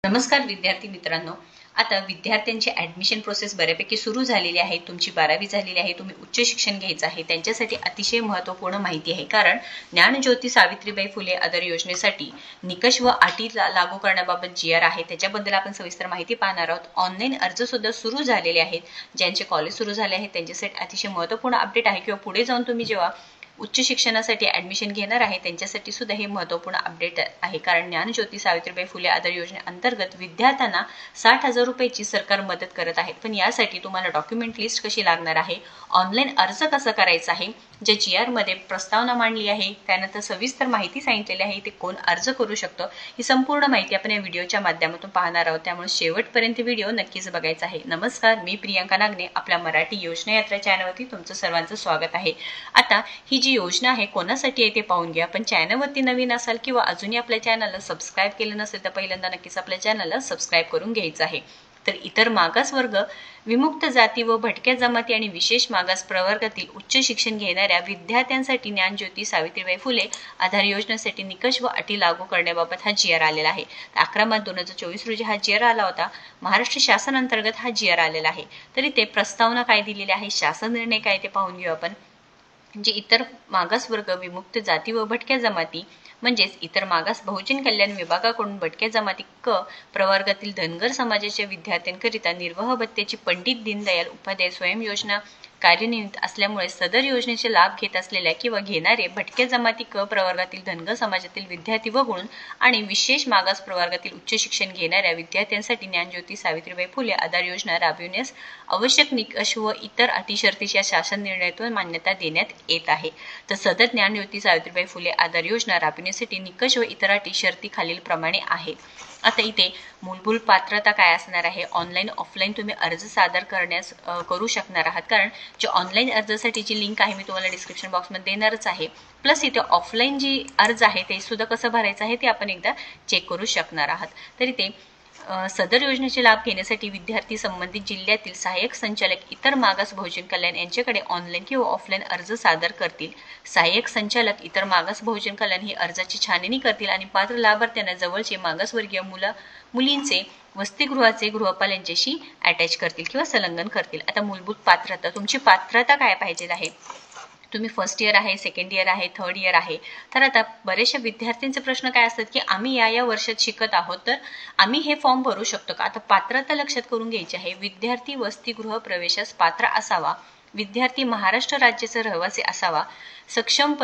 नमस्कार विद्यार्थी मित्रांनो, आता विद्यार्थ्यांची ॲडमिशन प्रोसेस बऱ्यापैकी सुरू झालेली आहे. तुमची 12वी झालेली आहे, तुम्ही उच्च शिक्षण घ्यायचं आहे, त्यांच्यासाठी अतिशय महत्त्वपूर्ण माहिती आहे. कारण ज्ञानज्योती सावित्रीबाई फुले आधार योजनेसाठी निकष व अटी लागू करण्याबाबत जी आर आहे, त्याच्याबद्दल आपण सविस्तर माहिती पाहणार आहोत. ऑनलाईन अर्ज सुद्धा सुरू झालेले आहेत. ज्यांचे कॉलेज सुरू झाले आहे त्यांच्यासाठी अतिशय महत्त्वपूर्ण अपडेट आहे, किंवा पुढे जाऊन तुम्ही जेव्हा उच्च शिक्षणासाठी ॲडमिशन घेणार आहे त्यांच्यासाठी सुद्धा हे महत्त्वपूर्ण अपडेट आहे. कारण ज्ञानज्योती सावित्रीबाई फुले आधार योजनेअंतर्गत विद्यार्थ्यांना 60,000 रुपयाची सरकार मदत करत आहे. पण यासाठी तुम्हाला डॉक्युमेंट लिस्ट कशी लागणार आहे, ऑनलाईन अर्ज कसा करायचा आहे, जे जी आर मध्ये प्रस्तावना मांडली आहे, त्यानंतर सविस्तर माहिती सांगितलेली आहे, ते कोण अर्ज करू शकतो, ही संपूर्ण माहिती आपण या व्हिडिओच्या माध्यमातून पाहणार आहोत. त्यामुळे शेवटपर्यंत व्हिडिओ नक्कीच बघायचा आहे. नमस्कार, मी प्रियांका नागने, आपल्या मराठी योजना यात्रा चॅनलवरती तुमचं सर्वांचं स्वागत आहे. आता ही जी योजना आहे कोणासाठी आहे ते पाहून घ्या. पण चॅनलवरती नवीन असाल किंवा अजूनही आपल्या चॅनलला सबस्क्राईब केलं नसेल तर पहिल्यांदा नक्कीच आपल्या चॅनलला सबस्क्राईब करून घ्यायचं आहे. तर इतर मागास वर्ग, विमुक्त जाती व भटक्या जमाती आणि विशेष मागास प्रवर्गातील उच्च शिक्षण घेणाऱ्या विद्यार्थ्यांसाठी ज्ञानज्योती सावित्रीबाई फुले आधार योजनेसाठी निकष व अटी लागू करण्याबाबत हा जी आर आलेला आहे. 11 मार्च 2024 रोजी हा जी आर आला होता. महाराष्ट्र शासन अंतर्गत हा जी आर आलेला आहे. तरी ते प्रस्तावना काय दिलेली आहे, शासन निर्णय काय ते पाहून घेऊ आपण. म्हणजे इतर मागास वर्ग, विमुक्त जाती व भटक्या जमाती म्हणजेच इतर मागास बहुजन कल्याण विभागाकडून भटक्या जमाती क प्रवर्गातील धनगर समाजाच्या विद्यार्थ्यांकरिता निर्वाह भत्त्याची पंडित दीनदयाल उपाध्याय स्वयं योजना कार्यान्वित असल्यामुळे सदर योजनेचे लाभ घेत असलेल्या किंवा घेणारे भटक्या जमाती क प्रवर्गातील धनगर समाजातील विद्यार्थी वगळून आणि विशेष मागास प्रवर्गातील उच्च शिक्षण घेणाऱ्या विद्यार्थ्यांसाठी ज्ञानज्योती सावित्रीबाई फुले आधार योजना राबविण्यास आवश्यक निकष व इतर अटी शर्तीच्या शासन निर्णयातून मान्यता देण्यात येत आहे. तर सदर ज्ञानज्योती सावित्रीबाई फुले आधार योजना राबविण्यासाठी निकष व इतर अटी शर्ती खालीलप्रमाणे आहेत. आता इथे मूलभूत पात्रता काय असणार आहे, ऑनलाईन ऑफलाईन तुम्ही अर्ज सादर करू शकणार आहात. कारण जे ऑनलाईन अर्जासाठीची लिंक आहे मी तुम्हाला डिस्क्रिप्शन बॉक्समध्ये देणारच आहे. प्लस इथे ऑफलाईन जी अर्ज आहे ते सुद्धा कसं भरायचं आहे ते आपण एकदा चेक करू शकणार आहात. तरी ते सदर योजनेचे लाभ घेण्यासाठी विद्यार्थी संबंधित जिल्ह्यातील सहाय्यक संचालक इतर मागास बहुजन कल्याण यांच्याकडे ऑनलाईन किंवा ऑफलाईन अर्ज सादर करतील. सहाय्यक संचालक इतर मागास बहुजन कल्याण ही अर्जाची छाननी करतील आणि पात्र लाभार्थ्यांना जवळचे मागासवर्गीय मुलींचे वसतिगृहाचे गृहपाल यांच्याशी अटॅच करतील किंवा संलग्न करतील. आता मूलभूत पात्रता, तुमची पात्रता काय पाहिजे आहे, तुम्ही फर्स्ट इयर आहे, सेकंड इयर आहे, थर्ड इयर आहे. तर आता बरेचशा विद्यार्थ्यांचे प्रश्न काय असतात की आम्ही या वर्षात शिकत आहोत, तर आम्ही हे फॉर्म भरू शकतो का. आता पात्रता लक्षात करून घ्यायची आहे. विद्यार्थी वसतिगृह प्रवेशास पात्र असावा, विद्यार्थी महाराष्ट्र राज्याचा रहिवासी असावा, सक्षम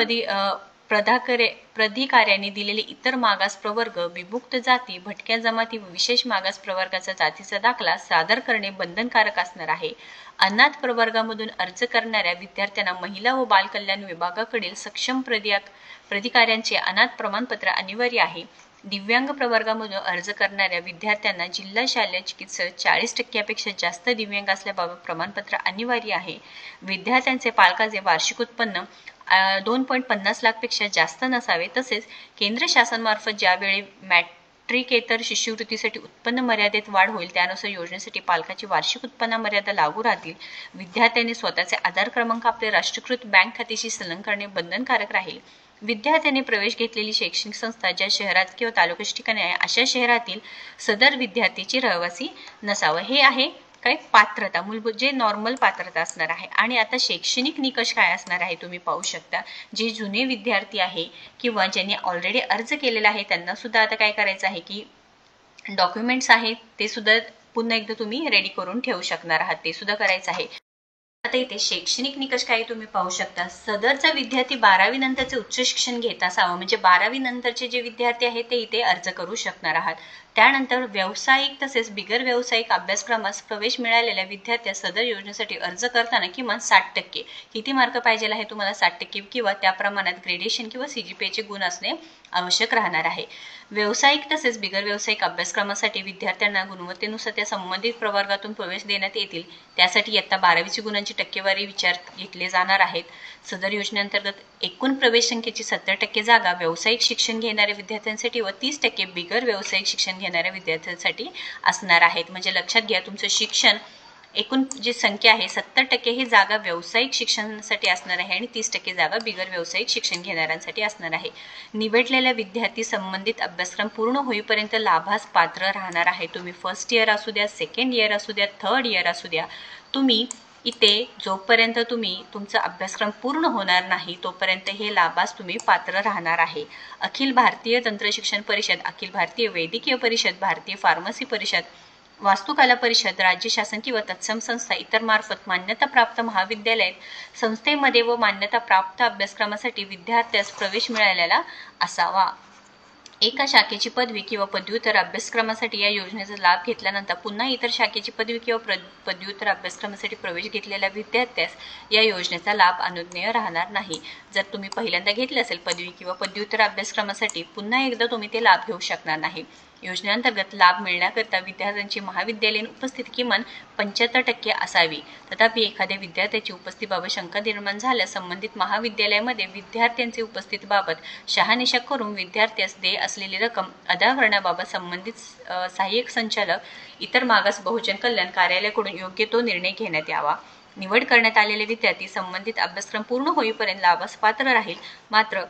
प्राधिकाऱ्याने दिलेले इतर मागास प्रवर्ग, विमुक्त जाती, भटक्या जमाती व विशेष मागास प्रवर्गाचा जातीचा दाखला सादर करणे बंधनकारक असणार आहे. अनाथ प्रवर्गामधून अर्ज करणाऱ्या विद्यार्थ्यांना महिला व बालकल्याण विभागाकडील सक्षम प्राधिकाऱ्यांचे अनाथ प्रमाणपत्र अनिवार्य आहे. दिव्यांग प्रवर्गामधून अर्ज करणाऱ्या विद्यार्थ्यांना जिल्हा शालेय चिकित्सक 40% जास्त दिव्यांग असल्याबाबत प्रमाणपत्र अनिवार्य आहे. विद्यार्थ्यांचे पालकाचे वार्षिक उत्पन्न 2.50 लाखपेक्षा जास्त नसावे. तसेच केंद्र शासनामार्फत ज्यावेळी मॅट्रिकेतर शिष्यवृत्तीसाठी उत्पन्न मर्यादेत वाढ होईल त्यानुसार योजनेसाठी पालकाची वार्षिक उत्पन्न मर्यादा लागू राहतील. विद्यार्थ्यांनी स्वतःचे आधार क्रमांक आपले राष्ट्रीयकृत बँक खात्याशी संलग्न करणे बंधनकारक राहील. विद्यार्थ्यांनी प्रवेश घेतलेली शैक्षणिक संस्था ज्या शहरात किंवा तालुक्याच्या ठिकाणी आहे अशा शहरातील सदर विद्यार्थीची रहिवासी नसावं. हे आहे काय पात्रता, मूलभूत जे नॉर्मल पात्रता असणार आहे. आणि आता शैक्षणिक निकष काय असणार आहे तुम्ही पाहू शकता. जे जुने विद्यार्थी आहे किंवा ज्यांनी ऑलरेडी अर्ज केलेला आहे त्यांना सुद्धा आता काय करायचं आहे की डॉक्युमेंट्स आहेत ते सुद्धा पुन्हा एकदा तुम्ही रेडी करून ठेवू शकणार आहात, ते सुद्धा करायचं आहे. आता इथे शैक्षणिक निकष काय तुम्ही पाहू शकता. सदरचा विद्यार्थी 12वी नंतरचे उच्च शिक्षण घेत असावं, म्हणजे 12वी नंतरचे जे विद्यार्थी आहेत ते इथे अर्ज करू शकणार आहात. त्यानंतर व्यावसायिक तसेच बिगर व्यावसायिक अभ्यासक्रमास प्रवेश मिळालेल्या विद्यार्थ्या सदर योजनेसाठी अर्ज करताना किमान 60% किती मार्क पाहिजे आहे तुम्हाला, 60% किंवा त्या प्रमाणात ग्रेडेशन किंवा CGPAचे गुण असणे आवश्यक राहणार आहे. व्यावसायिक तसेच बिगर व्यावसायिक अभ्यासक्रमासाठी विद्यार्थ्यांना गुणवत्तेनुसार त्या संबंधित प्रवर्गातून प्रवेश देण्यात येतील. त्यासाठी इयत्ता 12वीची गुणांची टक्केवारी विचारात घेतले जाणार आहेत. सदर योजनेअंतर्गत एकूण प्रवेश संख्येची 70% जागा व्यावसायिक शिक्षण घेणाऱ्या विद्यार्थ्यांसाठी व 30% बिगर व्यावसायिक शिक्षण घेणाऱ्या विद्यार्थ्यांसाठी असणार आहेत. म्हणजे लक्षात घ्या, तुमचं शिक्षण एकूण जी संख्या आहे 70% ही जागा व्यावसायिक शिक्षणासाठी असणार आहे आणि 30% जागा बिगर व्यावसायिक शिक्षण घेणाऱ्यांसाठी असणार आहे. निवडलेल्या विद्यार्थी संबंधित अभ्यासक्रम पूर्ण होईपर्यंत लाभास पात्र राहणार आहे. तुम्ही फर्स्ट इयर असू द्या, सेकंड इयर असू द्या, थर्ड इयर असू द्या, तुम्ही इथे जोपर्यंत तुम्ही तुमचा अभ्यासक्रम पूर्ण होणार नाही तोपर्यंत हे लाभास तुम्ही पात्र राहणार आहे. अखिल भारतीय तंत्रशिक्षण परिषद, अखिल भारतीय वैद्यकीय परिषद, भारतीय फार्मसी परिषद, वास्तुकला परिषद, राज्य शासन किंवा तत्सम संस्था इतर मार्फत मान्यताप्राप्त महाविद्यालयात संस्थेमध्ये व मान्यताप्राप्त अभ्यासक्रमासाठी विद्यार्थ्यास प्रवेश मिळालेला असावा. एका शाखेची पदवी किंवा पदव्युत्तर अभ्यासक्रमासाठी या योजनेचा लाभ घेतल्यानंतर पुन्हा इतर शाखेची पदवी किंवा पदव्युत्तर अभ्यासक्रमासाठी प्रवेश घेतलेल्या विद्यार्थ्यास या योजनेचा लाभ अनुज्ञेय राहणार नाही. जर तुम्ही पहिल्यांदा घेतले असेल पदवी किंवा पदव्युत्तर अभ्यासक्रमासाठी पुन्हा एकदा तुम्ही ते लाभ घेऊ शकणार नाही. योजनेअंतर्गत लाभ मिळण्याकरिता विद्यार्थ्यांची महाविद्यालयीन उपस्थिती किमान 75% असावी. तथापि एखाद्या विद्यार्थ्याची उपस्थितीबाबत शंका निर्माण झाल्यास संबंधित महाविद्यालयामध्ये विद्यार्थ्यांची उपस्थितीबाबत शहानिशा करून विद्यार्थ्यास देय असलेली रक्कम अदा करण्याबाबत संबंधित सहाय्यक संचालक इतर मागास बहुजन कल्याण कार्यालयाकडून योग्य तो निर्णय घेण्यात यावा. निवड करण्यात आलेले विद्यार्थी संबंधित अभ्यासक्रम पूर्ण होईपर्यंत लाभास पात्र राहील. मात्र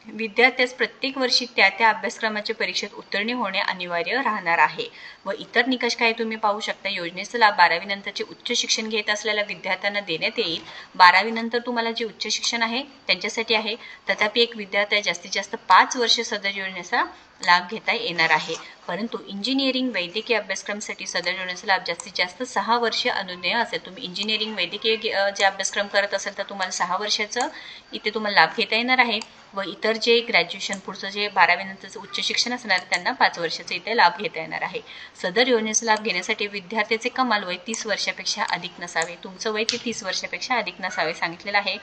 विद्यार्थ्यास प्रत्येक वर्षी त्या अभ्यासक्रमाच्या परीक्षेत उत्तीर्ण होणे अनिवार्य राहणार आहे. व इतर निकष काय तुम्ही पाहू शकता. योजनेचा लाभ 12वी नंतरचे उच्च शिक्षण घेत असलेल्या विद्यार्थ्यांना देण्यात येईल. 12वी नंतर तुम्हाला जे उच्च शिक्षण आहे त्यांच्यासाठी आहे. तथापि एक विद्यार्थी जास्तीत जास्त 5 वर्ष सदर योजनेचा लाभ घेता येणार आहे. परंतु इंजिनिअरिंग वैद्यकीय अभ्यासक्रमासाठी सदर योजनेचा लाभ जास्तीत जास्त 6 वर्ष अनुज्ञेय असेल. तुम्ही इंजिनिअरिंग वैद्यकीय जे अभ्यासक्रम करत असेल तर तुम्हाला 6 वर्षाचं इथे तुम्हाला लाभ घेता येणार आहे. व इतर जे ग्रॅज्युएशन पुढचं जे 12वी नंतरचं उच्च शिक्षण असणार त्यांना 5 वर्षाचा इथे लाभ घेता येणार आहे. सदर योजनेचा लाभ घेण्यासाठी विद्यार्थ्याचे कमाल वय 30 वर्षापेक्षा अधिक नसावे. तुमचं वय ते 30 वर्षापेक्षा अधिक नसावे सांगितलेलं आहे.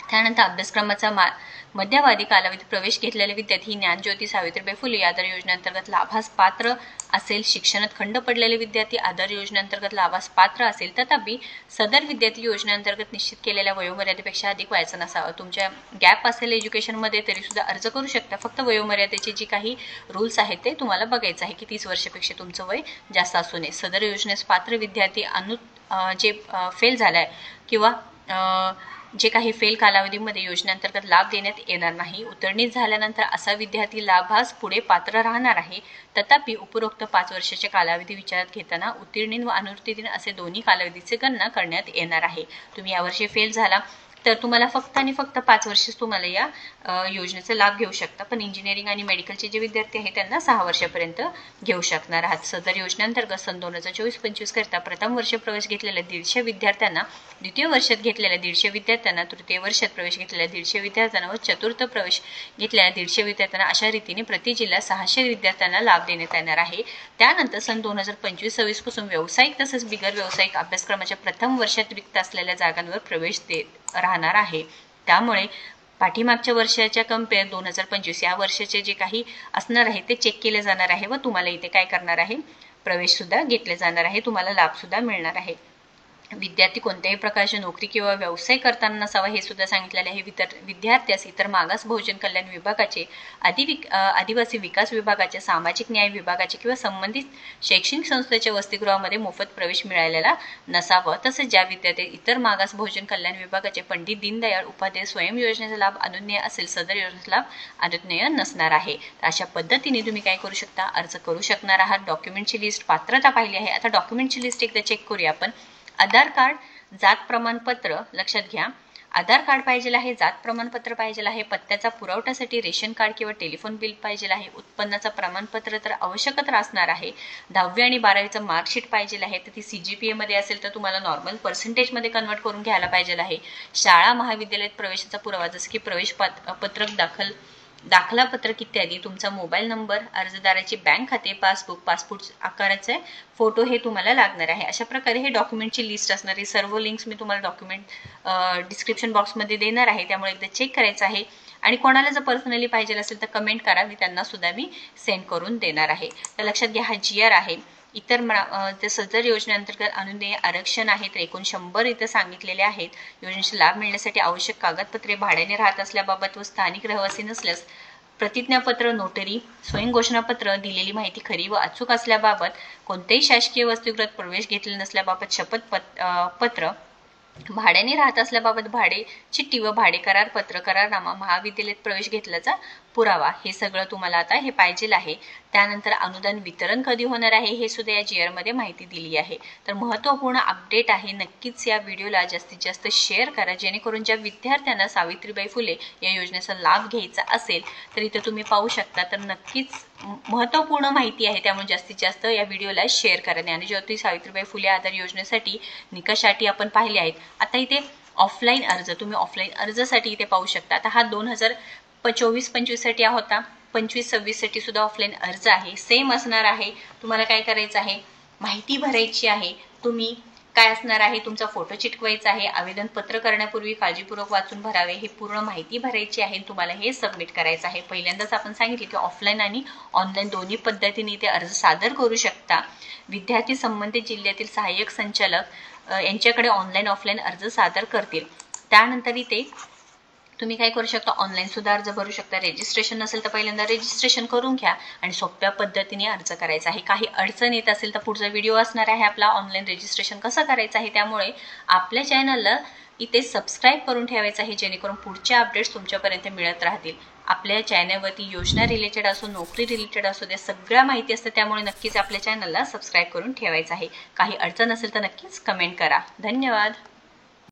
त्यानंतर अभ्यासक्रमाचा मध्यवादी कालावधीत प्रवेश घेतलेले विद्यार्थी ज्ञानज्योती सावित्रीबाई फुले आधार योजनेअंतर्गत लाभास पात्र असेल. शिक्षणात खंड पडलेले विद्यार्थी आधार योजनेअंतर्गत लाभास पात्र असेल. तथापि सदर विद्यार्थी योजनेअंतर्गत निश्चित केलेल्या वयोमर्यादेपेक्षा अधिक व्हायचं नसावं. तुमच्या गॅप असेल एज्युकेशनमध्ये तरी सुद्धा अर्ज करू शकता. फक्त वयोमर्यादेचे जी काही रूल्स आहेत ते तुम्हाला बघायचं आहे की 30 वर्षापेक्षा तुमचं वय जास्त असू नये. सदर योजनेस पात्र विद्यार्थी जे फेल झालाय किंवा जे काही फेल कालावधीमध्ये योजनेअंतर्गत लाभ देण्यात येणार नाही. उत्तीर्णित झाल्यानंतर असा विद्यार्थी लाभास पुढे पात्र राहणार आहे. तथापि उपरोक्त 5 वर्षाच्या कालावधी विचारात घेताना उत्तीर्ण व अनुत्तीर्ण असे दोन्ही कालावधीचे गणना करण्यात येणार आहे. तुम्ही यावर्षी फेल झाला तर तुम्हाला फक्त आणि फक्त 5 वर्षच तुम्हाला या योजनेचा लाभ घेऊ शकता. पण इंजिनिअरिंग आणि मेडिकलचे जे विद्यार्थी आहेत त्यांना 6 वर्षापर्यंत घेऊ शकणार आहात. सदर योजनेअंतर्गत सन 2024-25 करता प्रथम वर्ष प्रवेश घेतलेल्या 150 विद्यार्थ्यांना, द्वितीय वर्षात घेतलेल्या 150 विद्यार्थ्यांना, तृतीय वर्षात प्रवेश घेतलेल्या 150 विद्यार्थ्यांना व चतुर्थ प्रवेश घेतलेल्या 150 विद्यार्थ्यांना अशा रीतीने प्रति जिल्हा 600 विद्यार्थ्यांना लाभ देण्यात येणार आहे. त्यानंतर सन 2025-26 पासून व्यावसायिक तसंच बिगर व्यावसायिक अभ्यासक्रमाच्या प्रथम वर्षात रिक्त असलेल्या जागांवर प्रवेश देत राहणार आहे. त्यामुळे पाठीमागच्या वर्षाच्या कम्पेअर 2025 या वर्षाचे जे काही असणार आहे ते चेक केले जाणार आहे व तुम्हाला इथे काय करणार आहे, प्रवेश सुद्धा घेतले जाणार आहे. तुम्हाला लाभ सुद्धा मिळणार आहे. विद्यार्थी कोणत्याही प्रकारची नोकरी किंवा व्यवसाय करताना नसावा हे सुद्धा सांगितलेले आहे. विद्यार्थ्यास इतर मागास बहुजन कल्याण विभागाचे, आदिवासी विकास विभागाचे, सामाजिक न्याय विभागाचे किंवा संबंधित शैक्षणिक संस्थेच्या वसतिगृहामध्ये मोफत प्रवेश मिळालेला नसावा. तसेच ज्या विद्यार्थी इतर मागास बहुजन कल्याण विभागाचे पंडित दीनदयाळ उपाध्याय स्वयं योजनेचा लाभ अनुज्ञेय असेल, सदर योजनेचा लाभ अनुज्ञेय नसणार आहे. तर अशा पद्धतीने तुम्ही काय करू शकता, अर्ज करू शकणार आहात. डॉक्युमेंटची लिस्ट, पात्रता पाहिली आहे. आता डॉक्युमेंटची लिस्ट एकदा चेक करूया आपण. आधार कार्ड, जात प्रमाणपत्र लक्षात घ्या. आधार कार्ड पाहिजे आहे, जात प्रमाणपत्र पाहिजे आहे, पत्त्याचा पुरवठ्यासाठी रेशन कार्ड किंवा टेलिफोन बिल पाहिजे आहे, उत्पन्नाचं प्रमाणपत्र तर आवश्यकच असणार आहे. 10वी आणि 12वीचं मार्कशीट पाहिजे आहे. तर ती CGPA मध्ये असेल तर तुम्हाला नॉर्मल पर्सेंटेजमध्ये कन्वर्ट करून घ्यायला पाहिजे आहे. शाळा महाविद्यालयात प्रवेशाचा पुरावा जसं की प्रवेश पत्रक, दाखला पत्रक इत्यादी, तुमचा मोबाईल नंबर, अर्जदाराची बँक खाते, पासबुक, पासपोर्ट आकाराचे फोटो हे तुम्हाला लागणार आहे. अशा प्रकारे हे डॉक्युमेंटची लिस्ट असणार आहे. सर्व लिंक्स मी तुम्हाला डॉक्युमेंट डिस्क्रिप्शन बॉक्समध्ये देणार आहे, त्यामुळे एकदा चेक करायचं आहे. आणि कोणाला जर पर्सनली पाहिजे असेल तर कमेंट करा, मी त्यांना सुद्धा मी सेंड करून देणार आहे. तर लक्षात घ्या, हा GR आहे. इतर सदर योजनेअंतर्गत अनुज्ञेय आरक्षण आहे तर एकूण 100 इथं सांगितलेले आहेत. योजनेचा लाभ मिळण्यासाठी आवश्यक कागदपत्रे, भाड्याने राहत असल्याबाबत व स्थानिक रहिवासी नसल्यास प्रतिज्ञापत्र, नोटरी, स्वयंघोषणापत्र, दिलेली माहिती खरी व अचूक असल्याबाबत, कोणत्याही शासकीय वसतिगृहात प्रवेश घेतलेला नसल्याबाबत शपथपत्र, भाड्याने राहत असल्याबाबत भाडे चिठ्ठी व भाडे करार पत्र, करारनामा, महाविद्यालयात प्रवेश घेतल्याचा पुरावा, हे सगळं तुम्हाला आता हे पाहिजे आहे. त्यानंतर अनुदान वितरण कधी होणार आहे हे सुद्धा या GR मध्ये माहिती दिली आहे. तर महत्त्वपूर्ण अपडेट आहे. नक्कीच या व्हिडिओला जास्तीत जास्त शेअर करा, जेणेकरून ज्या विद्यार्थ्यांना सावित्रीबाई फुले या योजनेचा लाभ घ्यायचा असेल तर इथे तुम्ही पाहू शकता. तर नक्कीच महत्त्वपूर्ण माहिती आहे, त्यामुळे जास्तीत जास्त या व्हिडिओला शेअर करा. ज्ञानज्योती सावित्रीबाई फुले आधार योजनेसाठी निकषाटी आपण पाहिले आहेत. आता इथे ऑफलाईन अर्ज, तुम्ही ऑफलाईन अर्जासाठी इथे पाहू शकता. आता हा 2024-25 साठी होता, 25-26 साठी सुद्धा ऑफलाईन अर्ज आहे. सेम असणार आहे. तुम्हाला काय करायचं आहे, माहिती भरायची आहे. तुम्ही काय असणार आहे, तुमचा फोटो चिटकवायचा आहे. आवेदन पत्र करण्यापूर्वी काळजीपूर्वक वाचून भरावे, ही पूर्ण माहिती भरायची आहे. तुम्हाला हे सबमिट करायचं आहे. पहिल्यांदाच आपण सांगितले की ऑफलाईन आणि ऑनलाईन दोन्ही पद्धतीने इथे अर्ज सादर करू शकता. विद्यार्थी संबंधित जिल्ह्यातील सहाय्यक संचालक यांच्याकडे ऑनलाईन ऑफलाईन अर्ज सादर करतील. त्यानंतर इथे तुम्ही काय करू शकता, ऑनलाईन सुद्धा अर्ज भरू शकता. रजिस्ट्रेशन नसेल तर पहिल्यांदा रजिस्ट्रेशन करून घ्या आणि सोप्या पद्धतीने अर्ज करायचा आहे. काही अडचण येत असेल तर पुढचा व्हिडिओ असणार आहे आपला ऑनलाईन रजिस्ट्रेशन कसं करायचं आहे. त्यामुळे आपल्या चॅनलला इथे सबस्क्राईब करून ठेवायचं आहे, जेणेकरून पुढचे अपडेट्स तुमच्यापर्यंत मिळत राहतील. आपल्या चॅनलवरती योजना रिलेटेड असो, नोकरी रिलेटेड असो, त्या सगळ्या माहिती असते. त्यामुळे नक्कीच आपल्या चॅनलला सबस्क्राईब करून ठेवायचं आहे. काही अडचण असेल तर नक्कीच कमेंट करा. धन्यवाद.